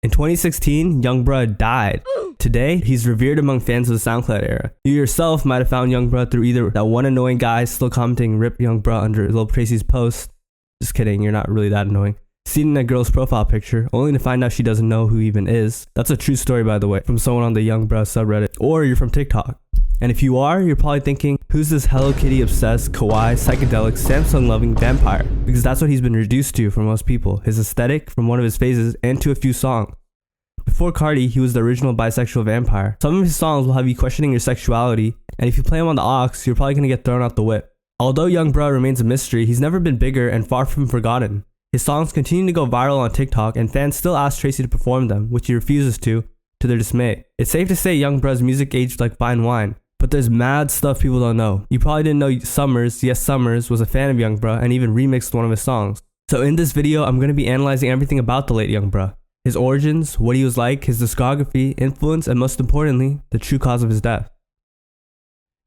In 2016, Young Bruh died. Today, he's revered among fans of the SoundCloud era. You yourself might have found Young Bruh through either that one annoying guy still commenting "Rip Young Bruh" under Lil Tracy's post. Just kidding, you're not really that annoying. Seeing a girl's profile picture, only to find out she doesn't know who he even is. That's a true story, by the way, from someone on the Young Bruh subreddit. Or you're from TikTok. And if you are, you're probably thinking, who's this Hello Kitty obsessed, kawaii, psychedelic, Samsung loving vampire? Because that's what he's been reduced to for most people. His aesthetic from one of his phases and to a few songs. Before Cardi, he was the original bisexual vampire. Some of his songs will have you questioning your sexuality, and if you play him on the aux, you're probably going to get thrown out the whip. Although Young Bruh remains a mystery, he's never been bigger and far from forgotten. His songs continue to go viral on TikTok, and fans still ask Tracy to perform them, which he refuses to their dismay. It's safe to say Young Bruh's music aged like fine wine, but there's mad stuff people don't know. You probably didn't know Summers, yes Summers, was a fan of Young Bruh and even remixed one of his songs. So in this video, I'm going to be analyzing everything about the late Young Bruh. His origins, what he was like, his discography, influence, and most importantly, the true cause of his death.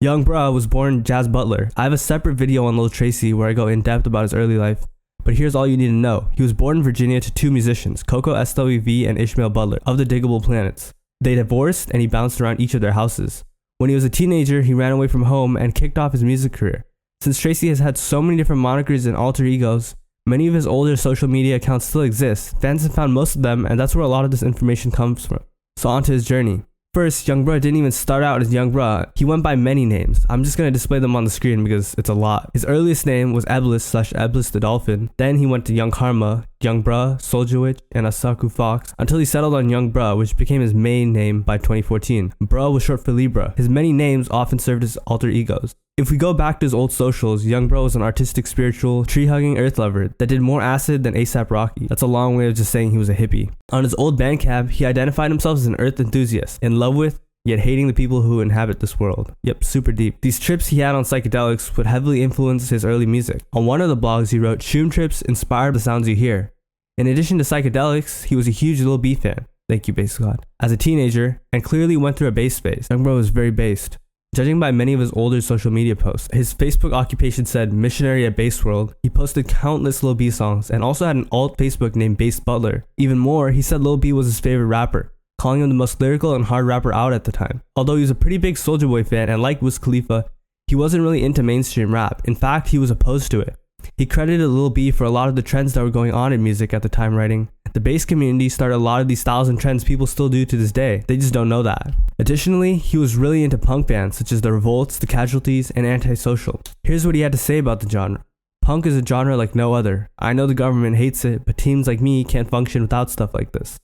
Young Bruh was born Jazz Butler. I have a separate video on Lil Tracy where I go in depth about his early life, but here's all you need to know. He was born in Virginia to two musicians, Coco SWV and Ishmael Butler, of the Diggable Planets. They divorced and he bounced around each of their houses. When he was a teenager, he ran away from home and kicked off his music career. Since Tracy has had so many different monikers and alter egos, many of his older social media accounts still exist. Fans have found most of them, and that's where a lot of this information comes from. So on to his journey. First, Young Bruh didn't even start out as Young Bruh. He went by many names. I'm just going to display them on the screen because it's a lot. His earliest name was Eblis the Dolphin. Then he went to Young Karma, Young Bruh, Soulja Witch, and Asaku Fox until he settled on Young Bruh, which became his main name by 2014. Bruh was short for Libra. His many names often served as alter egos. If we go back to his old socials, Young Bruh was an artistic, spiritual, tree-hugging earth lover that did more acid than A$AP Rocky. That's a long way of just saying he was a hippie. On his old Bandcamp, he identified himself as an earth enthusiast, in love with, yet hating the people who inhabit this world. Yep, super deep. These trips he had on psychedelics would heavily influence his early music. On one of the blogs, he wrote, "Shroom trips inspired the sounds you hear." In addition to psychedelics, he was a huge Lil B fan. Thank you, Bass God. As a teenager, and clearly went through a bass phase. Young Bruh was very based. Judging by many of his older social media posts, his Facebook occupation said missionary at Bass World. He posted countless Lil B songs and also had an alt Facebook named Bass Butler. Even more, he said Lil B was his favorite rapper, calling him the most lyrical and hard rapper out at the time. Although he was a pretty big Soulja Boy fan and liked Wiz Khalifa, he wasn't really into mainstream rap. In fact, he was opposed to it. He credited Lil B for a lot of the trends that were going on in music at the time, writing, "The bass community started a lot of these styles and trends people still do to this day. They just don't know that." Additionally, he was really into punk bands such as The Revolts, The Casualties, and Antisocial. Here's what he had to say about the genre. "Punk is a genre like no other. I know the government hates it, but teams like me can't function without stuff like this.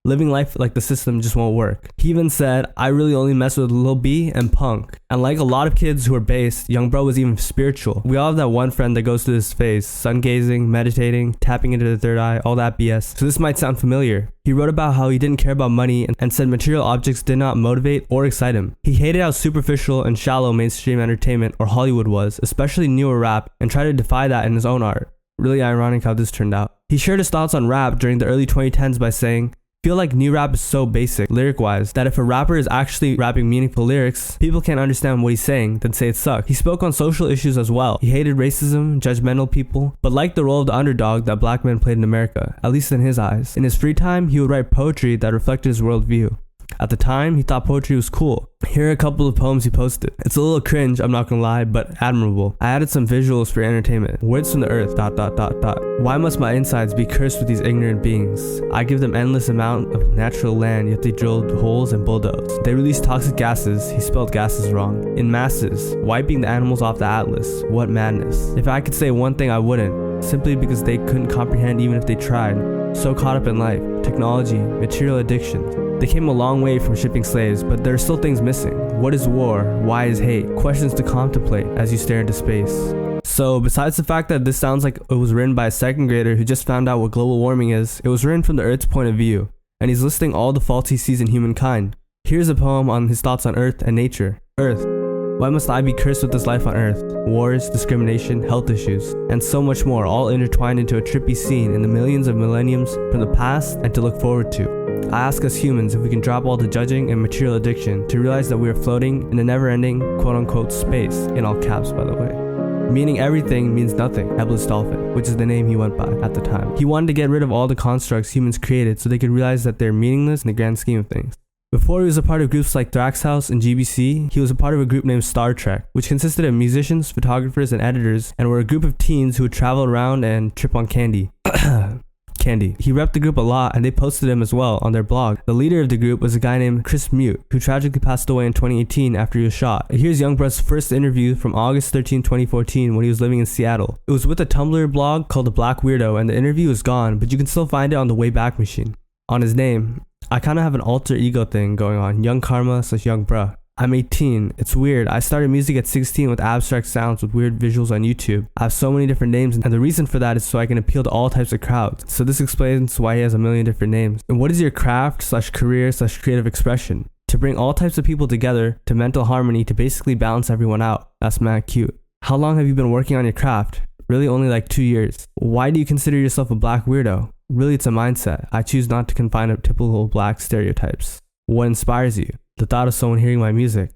Living life like the system just won't work." He even said, "I really only mess with Lil B and punk." And like a lot of kids who are based, Young Bruh was even spiritual. We all have that one friend that goes through this phase, sun gazing, meditating, tapping into the third eye, all that BS. So this might sound familiar. He wrote about how he didn't care about money and said material objects did not motivate or excite him. He hated how superficial and shallow mainstream entertainment or Hollywood was, especially newer rap, and tried to defy that in his own art. Really ironic how this turned out. He shared his thoughts on rap during the early 2010s by saying, "Feel like new rap is so basic, lyric-wise, that if a rapper is actually rapping meaningful lyrics, people can't understand what he's saying, then say it sucks." He spoke on social issues as well. He hated racism, judgmental people, but liked the role of the underdog that black men played in America, at least in his eyes. In his free time, he would write poetry that reflected his worldview. At the time, he thought poetry was cool. Here are a couple of poems he posted. It's a little cringe, I'm not gonna lie, but admirable. I added some visuals for entertainment. Words from the earth, ... Why must my insides be cursed with these ignorant beings? I give them endless amount of natural land, yet they drilled holes and bulldoze. They release toxic gases, he spelled gases wrong, in masses, wiping the animals off the atlas. What madness. If I could say one thing, I wouldn't, simply because they couldn't comprehend even if they tried. So caught up in life, technology, material addictions. They came a long way from shipping slaves, but there are still things missing. What is war? Why is hate? Questions to contemplate as you stare into space. So besides the fact that this sounds like it was written by a second grader who just found out what global warming is, it was written from the Earth's point of view, and he's listing all the faults he sees in humankind. Here's a poem on his thoughts on Earth and nature. Earth. Why must I be cursed with this life on Earth? Wars, discrimination, health issues, and so much more, all intertwined into a trippy scene in the millions of millenniums from the past and to look forward to. I ask us humans if we can drop all the judging and material addiction to realize that we are floating in a never-ending quote-unquote space, in all caps by the way. meaning everything means nothing, Headless Dolphin, which is the name he went by at the time. He wanted to get rid of all the constructs humans created so they could realize that they're meaningless in the grand scheme of things. Before he was a part of groups like Thrax House and GBC, he was a part of a group named Star Trek, which consisted of musicians, photographers, and editors, and were a group of teens who would travel around and trip on candy. Candy. He repped the group a lot, and they posted him as well on their blog. The leader of the group was a guy named Chris Mute, who tragically passed away in 2018 after he was shot. Here's Youngblood's first interview from August 13, 2014 when he was living in Seattle. It was with a Tumblr blog called The Black Weirdo, and the interview is gone, but you can still find it on the Wayback Machine. On his name, I kind of have an alter ego thing going on, Young Karma / Young Bruh. I'm 18. It's weird. I started music at 16 with abstract sounds with weird visuals on YouTube. I have so many different names, and the reason for that is so I can appeal to all types of crowds. So this explains why he has a million different names. And what is your craft / career / creative expression? To bring all types of people together, to mental harmony, to basically balance everyone out. That's mad cute. How long have you been working on your craft? Really only like 2 years. Why do you consider yourself a black weirdo? Really, it's a mindset. I choose not to confine to typical black stereotypes. What inspires you? The thought of someone hearing my music.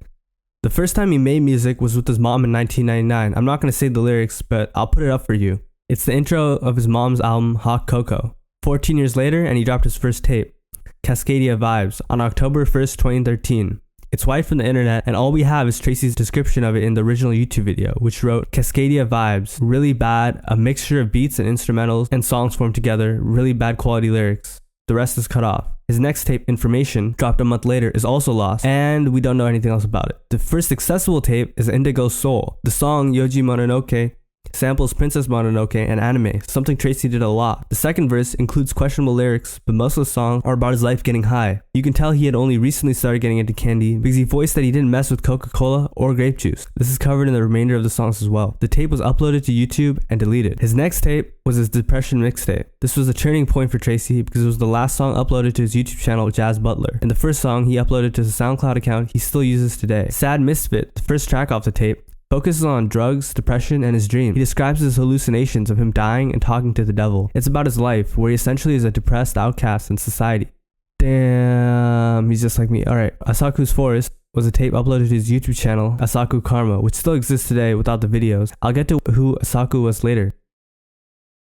The first time he made music was with his mom in 1999. I'm not going to say the lyrics, but I'll put it up for you. It's the intro of his mom's album, Hot Cocoa. 14 years later, and he dropped his first tape, Cascadia Vibes, on October 1st, 2013. It's wiped from the internet, and all we have is Tracy's description of it in the original YouTube video, which wrote, Cascadia Vibes, really bad, a mixture of beats and instrumentals and songs formed together, really bad quality lyrics. The rest is cut off. His next tape, Information, dropped a month later, is also lost, and we don't know anything else about it. The first accessible tape is Indigo Soul. The song Yoji Mononoke samples Princess Mononoke and anime, something Tracy did a lot. The second verse includes questionable lyrics, but most of the songs are about his life getting high. You can tell he had only recently started getting into candy because he voiced that he didn't mess with Coca-Cola or grape juice. This is covered in the remainder of the songs as well. The tape was uploaded to YouTube and deleted. His next tape was his Depression mixtape. This was a turning point for Tracy because it was the last song uploaded to his YouTube channel, Jazz Butler. And the first song he uploaded to his SoundCloud account he still uses today. Sad Misfit, the first track off the tape, focuses on drugs, depression, and his dream. He describes his hallucinations of him dying and talking to the devil. It's about his life, where he essentially is a depressed outcast in society. Damn, he's just like me. Alright, Asaku's Forest was a tape uploaded to his YouTube channel, Asaku Karma, which still exists today without the videos. I'll get to who Asaku was later.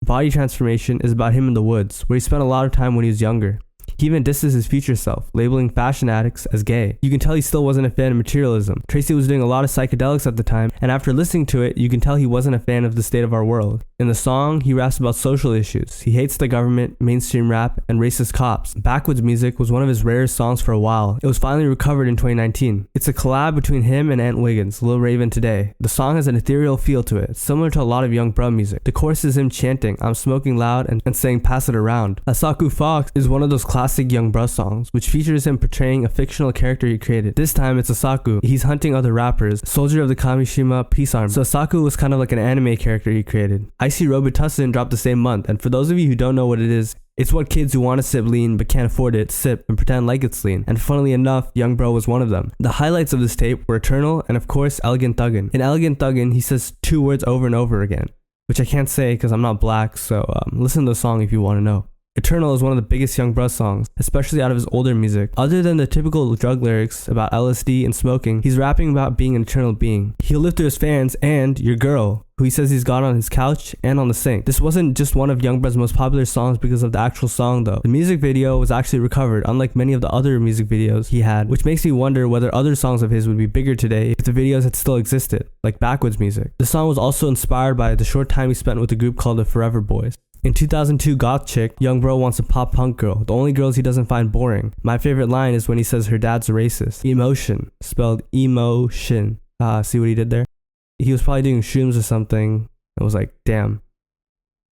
Body Transformation is about him in the woods, where he spent a lot of time when he was younger. He even disses his future self, labeling fashion addicts as gay. You can tell he still wasn't a fan of materialism. Tracy was doing a lot of psychedelics at the time, and after listening to it, you can tell he wasn't a fan of the state of our world. In the song, he raps about social issues. He hates the government, mainstream rap, and racist cops. Backwoods Music was one of his rarest songs for a while. It was finally recovered in 2019. It's a collab between him and Ant Wiggins, Lil Raven Today. The song has an ethereal feel to it, similar to a lot of Young Bruh music. The chorus is him chanting, I'm smoking loud, and saying pass it around. Asaku Fox is one of those classic Young Bruh songs, which features him portraying a fictional character he created. This time it's Asaku. He's hunting other rappers, soldier of the Kamishima Peace Army. So Asaku was kind of like an anime character he created. Icy Robitussin dropped the same month, and for those of you who don't know what it is, it's what kids who want to sip lean but can't afford it sip and pretend like it's lean. And funnily enough, Young Bruh was one of them. The highlights of this tape were Eternal and of course Elegant Thuggin'. In Elegant Thuggin', he says 2 words over and over again, which I can't say because I'm not black, so listen to the song if you want to know. Eternal is one of the biggest Young Bruh songs, especially out of his older music. Other than the typical drug lyrics about LSD and smoking, he's rapping about being an eternal being. He'll live through his fans and your girl, who he says he's got on his couch and on the sink. This wasn't just one of Young Bruh's most popular songs because of the actual song though. The music video was actually recovered, unlike many of the other music videos he had, which makes me wonder whether other songs of his would be bigger today if the videos had still existed, like Backwoods Music. The song was also inspired by the short time he spent with a group called the Forever Boys. In 2002 Goth Chick, Young Bruh wants a pop punk girl, the only girls he doesn't find boring. My favorite line is when he says her dad's a racist. Emotion, spelled emotion. See what he did there? He was probably doing shrooms or something. I was like, damn.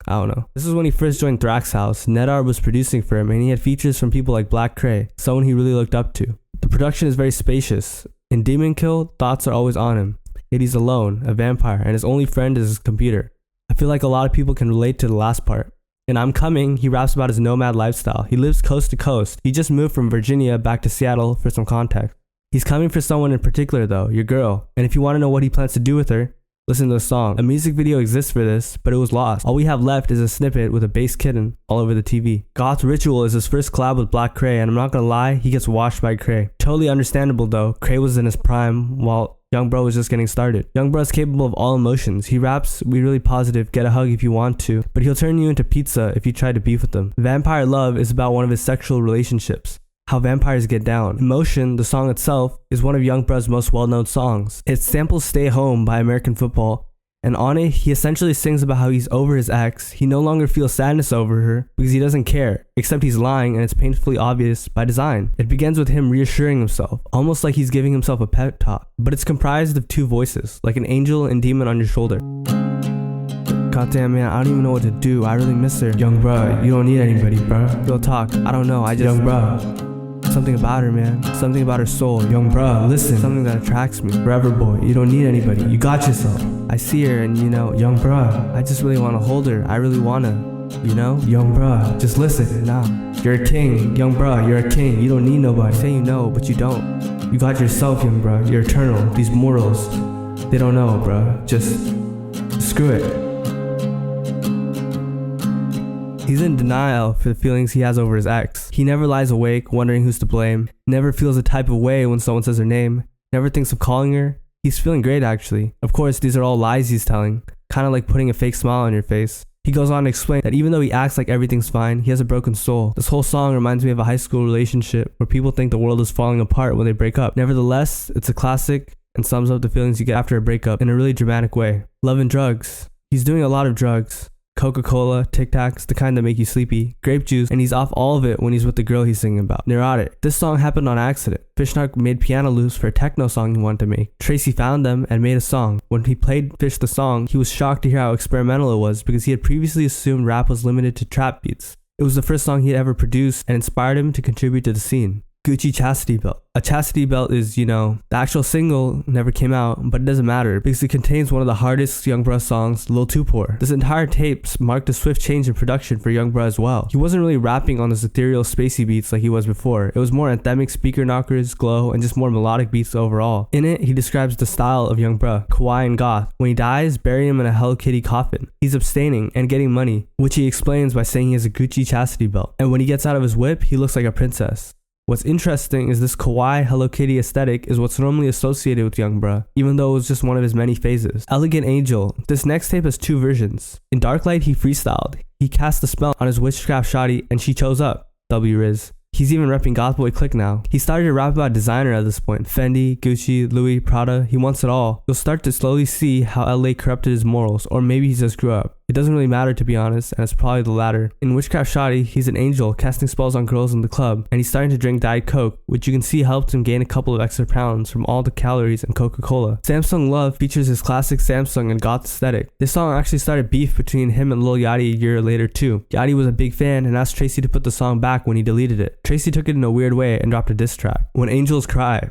I don't know. This is when he first joined Thrax House. Nedar was producing for him, and he had features from people like Black Cray, someone he really looked up to. The production is very spacious. In Demon Kill, thoughts are always on him. Yet he's alone, a vampire, and his only friend is his computer. I feel like a lot of people can relate to the last part. In I'm Coming, he raps about his nomad lifestyle. He lives coast to coast. He just moved from Virginia back to Seattle for some context. He's coming for someone in particular though, your girl. And if you want to know what he plans to do with her, listen to the song. A music video exists for this, but it was lost. All we have left is a snippet with a bass kitten all over the TV. Goth Ritual is his first collab with Black Cray, and I'm not gonna lie, he gets washed by Cray. Totally understandable though. Cray was in his prime, while Young Bro was just getting started. Young Bro is capable of all emotions. He raps, "We really positive, get a hug if you want to," but he'll turn you into pizza if you try to beef with him. Vampire Love is about one of his sexual relationships, how vampires get down. Emotion, the song itself, is one of Young Bro's most well-known songs. It samples Stay Home by American Football, and on it, he essentially sings about how he's over his ex. He no longer feels sadness over her because he doesn't care, except he's lying and it's painfully obvious by design. It begins with him reassuring himself, almost like he's giving himself a pep talk, but it's comprised of two voices, like an angel and demon on your shoulder. "Goddamn man, I don't even know what to do. I really miss her. Young Bro, you don't need anybody, bro. Real talk, I don't know, I just..." Young Bro. Something about her, man. Something about her soul. Young Bro, listen. Something that attracts me. Forever boy, you don't need anybody. You got yourself. I see her and Young Bro, I just really want to hold her. I really want to, Young Bro, just listen. Nah, you're a king. Young Bro, you're a king. You don't need nobody. Say you know, but you don't. You got yourself, Young Bro. You're eternal. These mortals, they don't know, bro. Just screw it. He's in denial for the feelings he has over his ex. He never lies awake, wondering who's to blame. Never feels a type of way when someone says her name. Never thinks of calling her. He's feeling great, actually. Of course, these are all lies he's telling. Kind of like putting a fake smile on your face. He goes on to explain that even though he acts like everything's fine, he has a broken soul. This whole song reminds me of a high school relationship where people think the world is falling apart when they break up. Nevertheless, it's a classic and sums up the feelings you get after a breakup in a really dramatic way. Love and drugs. He's doing a lot of drugs. Coca-Cola, Tic Tacs, the kind that make you sleepy, grape juice, and he's off all of it when he's with the girl he's singing about. Neurotic. This song happened on accident. Fishnock made piano loops for a techno song he wanted to make. Tracy found them and made a song. When he played Fish the song, he was shocked to hear how experimental it was because he had previously assumed rap was limited to trap beats. It was the first song he had ever produced and inspired him to contribute to the scene. Gucci Chastity Belt. A chastity belt is, the actual single never came out, but it doesn't matter because it contains one of the hardest Young Bro songs, Lil Tupor. This entire tape marked a swift change in production for Young Bro as well. He wasn't really rapping on those ethereal spacey beats like he was before. It was more anthemic speaker knockers, glow, and just more melodic beats overall. In it, he describes the style of Young Bro, kawaii and goth. When he dies, bury him in a Hello Kitty coffin. He's abstaining and getting money, which he explains by saying he has a Gucci chastity belt. And when he gets out of his whip, he looks like a princess. What's interesting is this kawaii Hello Kitty aesthetic is what's normally associated with Young Bro, even though it was just one of his many phases. Elegant Angel. This next tape has two versions. In Dark Light, he freestyled. He cast a spell on his witchcraft shawty and she chose up. W Riz. He's even repping Goth Boy Click now. He started to rap about designer at this point. Fendi, Gucci, Louis, Prada, he wants it all. You'll start to slowly see how LA corrupted his morals, or maybe he just grew up. It doesn't really matter, to be honest, and it's probably the latter. In Witchcraft Shawty, he's an angel casting spells on girls in the club, and he's starting to drink Diet Coke, which you can see helped him gain a couple of extra pounds from all the calories in Coca-Cola. Samsung Love features his classic Samsung and goth aesthetic. This song actually started beef between him and Lil Yachty a year later too. Yachty was a big fan and asked Tracy to put the song back when he deleted it. Tracy took it in a weird way and dropped a diss track. When Angels Cry.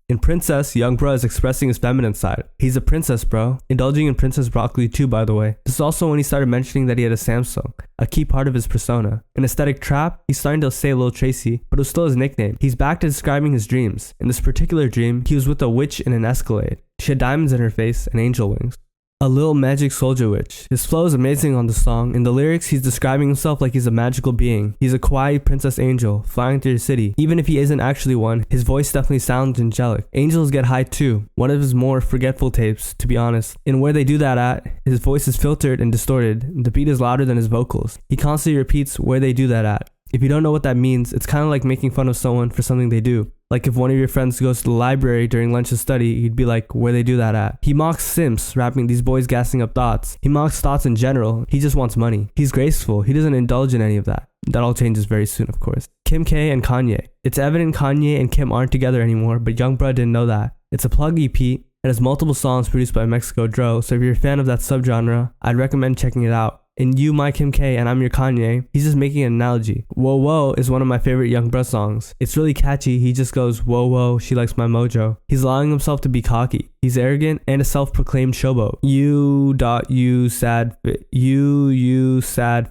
In Princess, Young Bro is expressing his feminine side. He's a princess, bro. Indulging in Princess Broccoli too, by the way. This is also when he started mentioning that he had a Samsung, a key part of his persona. In Aesthetic Trap, he's starting to say Lil Tracy, but it was still his nickname. He's back to describing his dreams. In this particular dream, he was with a witch in an Escalade. She had diamonds in her face and angel wings. A Little Magic Soldier Witch. His flow is amazing on the song. In the lyrics, he's describing himself like he's a magical being. He's a kawaii princess angel, flying through the city. Even if he isn't actually one, his voice definitely sounds angelic. Angels Get High too, one of his more forgetful tapes, to be honest. In Where They Do That At, his voice is filtered and distorted. The beat is louder than his vocals. He constantly repeats Where They Do That At. If you don't know what that means, it's kind of like making fun of someone for something they do. Like if one of your friends goes to the library during lunch to study, you'd be like, where they do that at? He mocks simps, rapping these boys gassing up thoughts. He mocks thoughts in general. He just wants money. He's graceful. He doesn't indulge in any of that. That all changes very soon, of course. Kim K and Kanye. It's evident Kanye and Kim aren't together anymore, but Young Bro didn't know that. It's a plug EP. It has multiple songs produced by Mexico Dro, so if you're a fan of that subgenre, I'd recommend checking it out. In You, My Kim K, and I'm Your Kanye, he's just making an analogy. Whoa Whoa is one of my favorite Young Bro songs. It's really catchy. He just goes, whoa whoa, she likes my mojo. He's allowing himself to be cocky. He's arrogant and a self-proclaimed showboat. You sad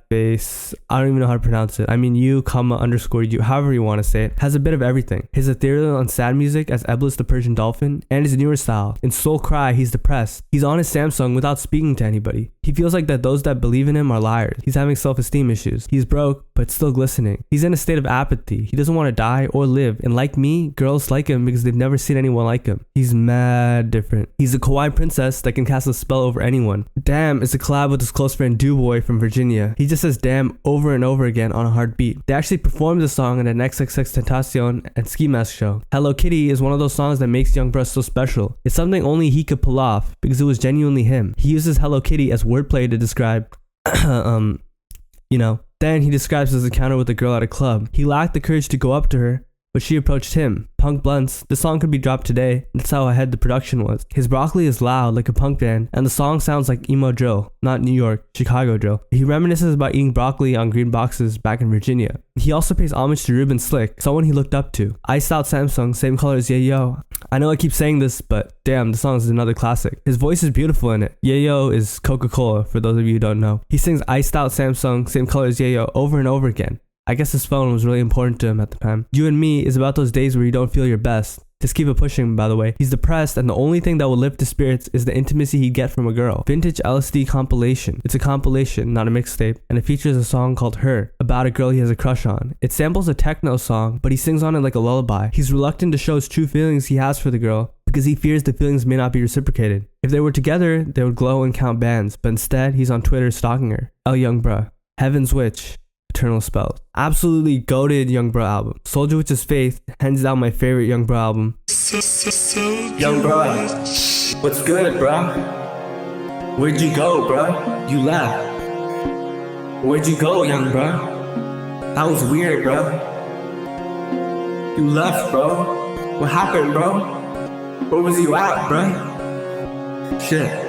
face. I don't even know how to pronounce it. I mean you, _ you, however you want to say it. Has a bit of everything. His ethereal and sad music as Eblis the Persian Dolphin, and his newer style. In Soul Cry, he's depressed. He's on his Samsung without speaking to anybody. He feels like that those that believe in him are liars. He's having self-esteem issues. He's broke, but still glistening. He's in a state of apathy. He doesn't want to die or live. And like me, girls like him because they've never seen anyone like him. He's mad different. different. He's a kawaii princess that can cast a spell over anyone. Damn is a collab with his close friend Duboy from Virginia. He just says damn over and over again on a hard beat. They actually performed the song in an XXXTentacion and Ski Mask show. Hello Kitty is one of those songs that makes Young Bruh so special. It's something only he could pull off because it was genuinely him. He uses Hello Kitty as wordplay to describe, Then he describes his encounter with a girl at a club. He lacked the courage to go up to her, but she approached him. Punk Blunts, the song could be dropped today. That's how ahead the production was. His broccoli is loud like a punk band, and the song sounds like emo drill, not New York, Chicago drill. He reminisces about eating broccoli on green boxes back in Virginia. He also pays homage to Ruben Slick, someone he looked up to. Iced Out Samsung, same color as Yayo. I know I keep saying this, but damn, the song is another classic. His voice is beautiful in it. Yayo is Coca-Cola, for those of you who don't know. He sings Iced Out Samsung, same color as Yayo, over and over again. I guess his phone was really important to him at the time. You and Me is about those days where you don't feel your best. Just keep it pushing, by the way. He's depressed, and the only thing that will lift his spirits is the intimacy he'd get from a girl. Vintage LSD compilation. It's a compilation, not a mixtape, and it features a song called Her, about a girl he has a crush on. It samples a techno song, but he sings on it like a lullaby. He's reluctant to show his true feelings he has for the girl, because he fears the feelings may not be reciprocated. If they were together, they would glow and count bands, but instead, he's on Twitter stalking her. Young Bruh. Heaven's Witch. Eternal Spells. Absolutely goated Young Bruh album. Soldier Witch's Faith, hands down my favorite Young Bruh album. Young Bruh, what's good, bruh? Where'd you go, bruh? You left. Where'd you go, Young Bruh? That was weird, bruh. You left, bro. What happened, bro? Where was you at, bruh? Shit.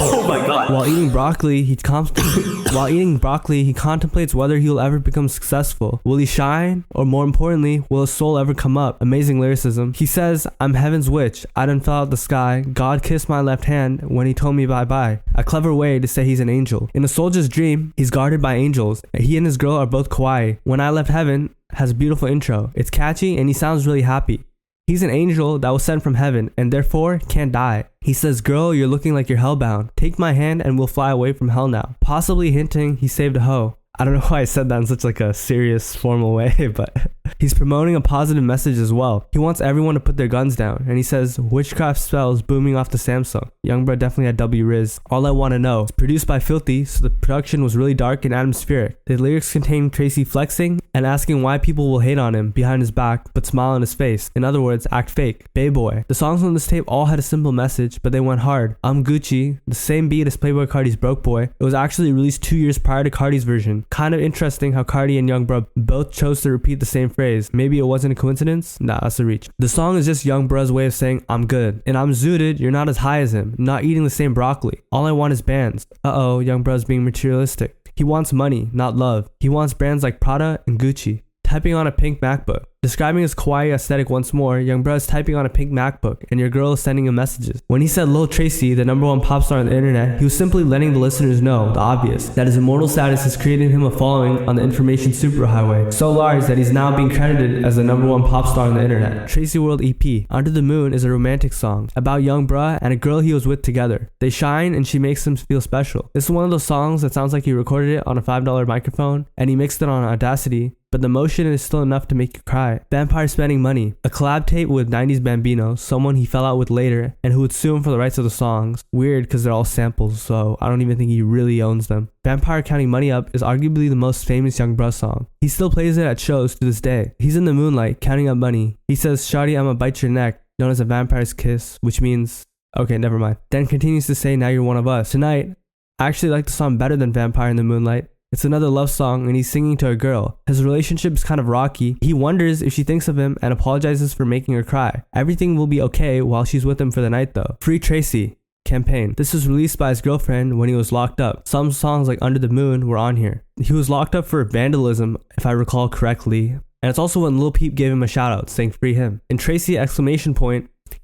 Oh my god. While eating broccoli, he contemplates whether he'll ever become successful. Will he shine? Or more importantly, will his soul ever come up? Amazing lyricism. He says, I'm heaven's witch. I done fell out the sky. God kissed my left hand when he told me bye-bye. A clever way to say he's an angel. In a soldier's dream, he's guarded by angels. He and his girl are both kawaii. When I Left Heaven has a beautiful intro. It's catchy and he sounds really happy. He's an angel that was sent from heaven and therefore can't die. He says, girl, you're looking like you're hellbound. Take my hand and we'll fly away from hell now. Possibly hinting he saved a hoe. I don't know why I said that in such like a serious, formal way, but he's promoting a positive message as well. He wants everyone to put their guns down, and he says, witchcraft spells booming off the Samsung. Young Bruh definitely had W Riz. All I Want to Know. It's produced by Filthy, so the production was really dark and atmospheric. The lyrics contain Tracy flexing and asking why people will hate on him behind his back, but smile on his face. In other words, act fake. Bay Boy. The songs on this tape all had a simple message, but they went hard. I'm Gucci, the same beat as Playboy Cardi's Broke Boy. It was actually released 2 years prior to Cardi's version. Kind of interesting how Cardi and Young Bruh both chose to repeat the same phrase. Maybe it wasn't a coincidence? Nah, that's a reach. The song is just Young Bruh's way of saying, I'm good. And I'm zooted, you're not as high as him. Not eating the same broccoli. All I want is bands. Young Bruh's being materialistic. He wants money, not love. He wants brands like Prada and Gucci. Typing on a pink MacBook. Describing his kawaii aesthetic once more, Young Bruh is typing on a pink MacBook, and your girl is sending him messages. When he said Lil Tracy, the #1 pop star on the internet, he was simply letting the listeners know the obvious, that his immortal status has created him a following on the information superhighway, so large that he's now being credited as the #1 pop star on the internet. Tracy World EP, Under the Moon, is a romantic song about Young Bruh and a girl he was with together. They shine and she makes him feel special. This is one of those songs that sounds like he recorded it on a $5 microphone and he mixed it on Audacity, but the motion is still enough to make you cry. Vampire Spending Money, a collab tape with 90s Bambino, someone he fell out with later, and who would sue him for the rights of the songs. Weird because they're all samples, so I don't even think he really owns them. Vampire Counting Money Up is arguably the most famous Young Bruh song. He still plays it at shows to this day. He's in the moonlight, counting up money. He says, Shawty, I'ma bite your neck, known as a vampire's kiss, which means, okay, never mind. Then continues to say, now you're one of us. Tonight, I actually like the song better than Vampire in the Moonlight. It's another love song and he's singing to a girl. His relationship is kind of rocky. He wonders if she thinks of him and apologizes for making her cry. Everything will be okay while she's with him for the night though. Free Tracy. Campaign. This was released by his girlfriend when he was locked up. Some songs like Under the Moon were on here. He was locked up for vandalism, if I recall correctly. And it's also when Lil Peep gave him a shout out saying free him. In Tracy !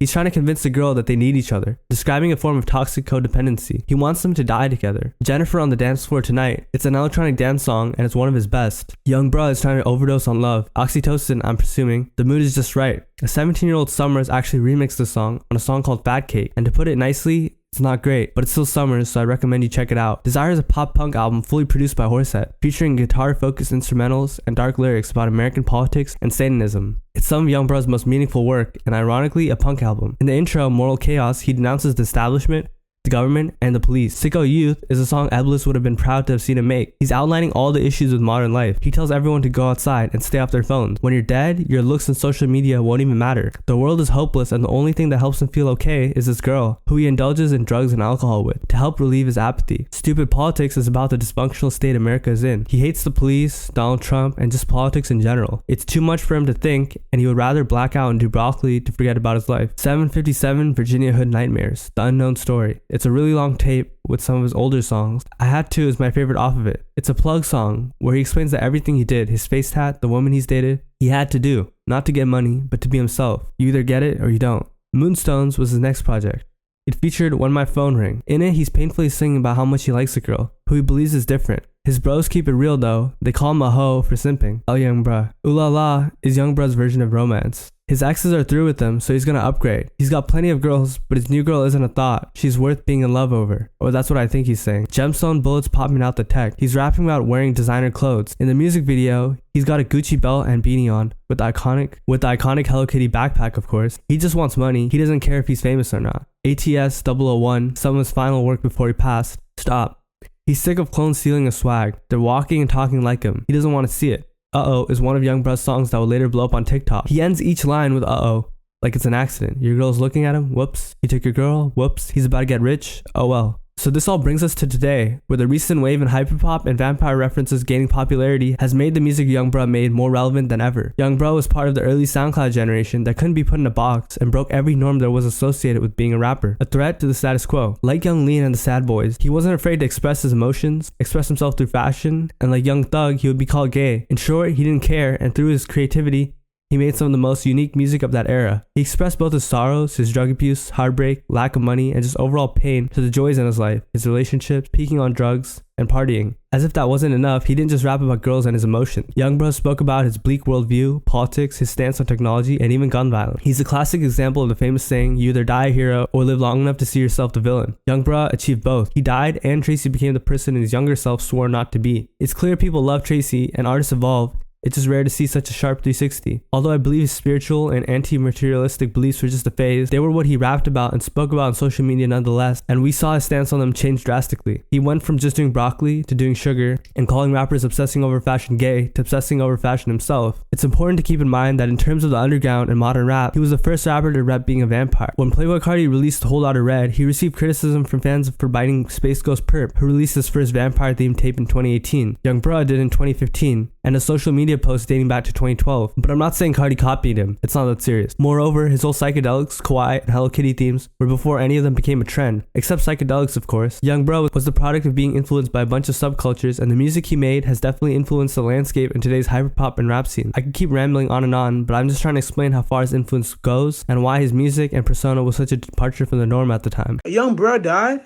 He's trying to convince the girl that they need each other, describing a form of toxic codependency. He wants them to die together. Jennifer on the Dance Floor Tonight. It's an electronic dance song and it's one of his best. Young Bruh is trying to overdose on love. Oxytocin, I'm presuming. The mood is just right. A 17-year-old Summer has actually remixed the song on a song called Fat Cake. And to put it nicely, It's not great, but it's still summer, so I recommend you check it out. Desire is a pop-punk album fully produced by Horsehead, featuring guitar-focused instrumentals and dark lyrics about American politics and Satanism. It's some of Youngbro's most meaningful work, and ironically, a punk album. In the intro, Moral Chaos, he denounces the establishment, the government, and the police. Sicko Youth is a song Eblis would have been proud to have seen him make. He's outlining all the issues with modern life. He tells everyone to go outside and stay off their phones. When you're dead, your looks and social media won't even matter. The world is hopeless, and the only thing that helps him feel okay is this girl, who he indulges in drugs and alcohol with, to help relieve his apathy. Stupid Politics is about the dysfunctional state America is in. He hates the police, Donald Trump, and just politics in general. It's too much for him to think, and he would rather black out and do broccoli to forget about his life. 757 Virginia Hood Nightmares, The Unknown Story. It's a really long tape with some of his older songs. I Had To is my favorite off of it. It's a plug song where he explains that everything he did, his face tat, the woman he's dated, he had to do. Not to get money, but to be himself. You either get it or you don't. Moonstones was his next project. It featured When My Phone Rang. In it, he's painfully singing about how much he likes a girl, who he believes is different. His bros keep it real though. They call him a hoe for simping. Oh Young Bruh. Ooh La La is Young Bruh's version of romance. His exes are through with him, so he's gonna upgrade. He's got plenty of girls, but his new girl isn't a thought. She's worth being in love over. Or that's what I think he's saying. Gemstone bullets popping out the tech. He's rapping about wearing designer clothes. In the music video, he's got a Gucci belt and beanie on, with the iconic Hello Kitty backpack, of course. He just wants money. He doesn't care if he's famous or not. ATS 001, some of his final work before he passed. Stop. He's sick of clones stealing his swag. They're walking and talking like him. He doesn't want to see it. Uh-oh is one of Young Bruh's songs that will later blow up on TikTok. He ends each line with uh-oh, like it's an accident. Your girl's looking at him, whoops. He took your girl, whoops. He's about to get rich, oh well. So this all brings us to today, where the recent wave in hyperpop and vampire references gaining popularity has made the music Young Bruh made more relevant than ever. Young Bruh was part of the early SoundCloud generation that couldn't be put in a box and broke every norm that was associated with being a rapper, a threat to the status quo. Like Young Lean and the Sad Boys, he wasn't afraid to express his emotions, express himself through fashion, and like Young Thug, he would be called gay. In short, he didn't care, and through his creativity, he made some of the most unique music of that era. He expressed both his sorrows, his drug abuse, heartbreak, lack of money, and just overall pain to the joys in his life, his relationships, peaking on drugs, and partying. As if that wasn't enough, he didn't just rap about girls and his emotions. Young Bruh spoke about his bleak worldview, politics, his stance on technology, and even gun violence. He's a classic example of the famous saying, you either die a hero or live long enough to see yourself the villain. Young Bruh achieved both. He died, and Tracy became the person his younger self swore not to be. It's clear people love Tracy, and artists evolve. It's just rare to see such a sharp 360. Although I believe his spiritual and anti-materialistic beliefs were just a phase, they were what he rapped about and spoke about on social media nonetheless, and we saw his stance on them change drastically. He went from just doing broccoli to doing sugar, and calling rappers obsessing over fashion gay to obsessing over fashion himself. It's important to keep in mind that in terms of the underground and modern rap, he was the first rapper to rep being a vampire. When Playboi Carti released Whole Lotta Red, he received criticism from fans for biting Space Ghost Perp, who released his first vampire-themed tape in 2018. Young Bruh did in 2015, and a social media post dating back to 2012. But I'm not saying Carti copied him. It's not that serious. Moreover, his whole psychedelics, kawaii, and Hello Kitty themes were before any of them became a trend. Except psychedelics, of course. Young Bruh was the product of being influenced by a bunch of subcultures, and the music he made has definitely influenced the landscape in today's hyperpop and rap scene. I could keep rambling on, but I'm just trying to explain how far his influence goes, and why his music and persona was such a departure from the norm at the time. Young Bruh died?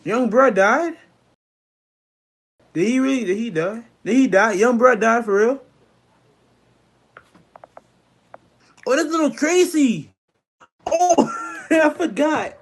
Young Bruh died? Did he really? Did he die? Did he die? Young Bruh died for real? Oh, that's Lil Tracy. Oh, I forgot.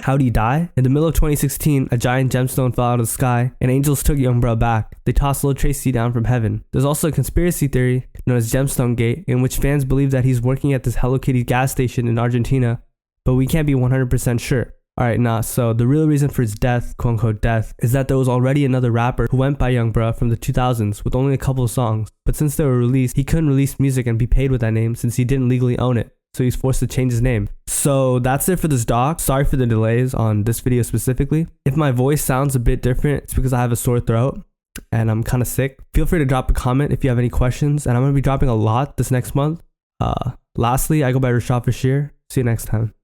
How'd he die? In the middle of 2016, a giant gemstone fell out of the sky, and angels took Young Bruh back. They tossed Lil Tracy down from heaven. There's also a conspiracy theory known as Gemstone Gate, in which fans believe that he's working at this Hello Kitty gas station in Argentina, but we can't be 100% sure. Alright, so the real reason for his death, quote unquote death, is that there was already another rapper who went by Young Bruh from the 2000s with only a couple of songs, but since they were released, he couldn't release music and be paid with that name since he didn't legally own it, so he's forced to change his name. So that's it for this doc. Sorry for the delays on this video specifically. If my voice sounds a bit different, it's because I have a sore throat and I'm kind of sick. Feel free to drop a comment if you have any questions, and I'm going to be dropping a lot this next month. Lastly, I go by Rashad Bashir. See you next time.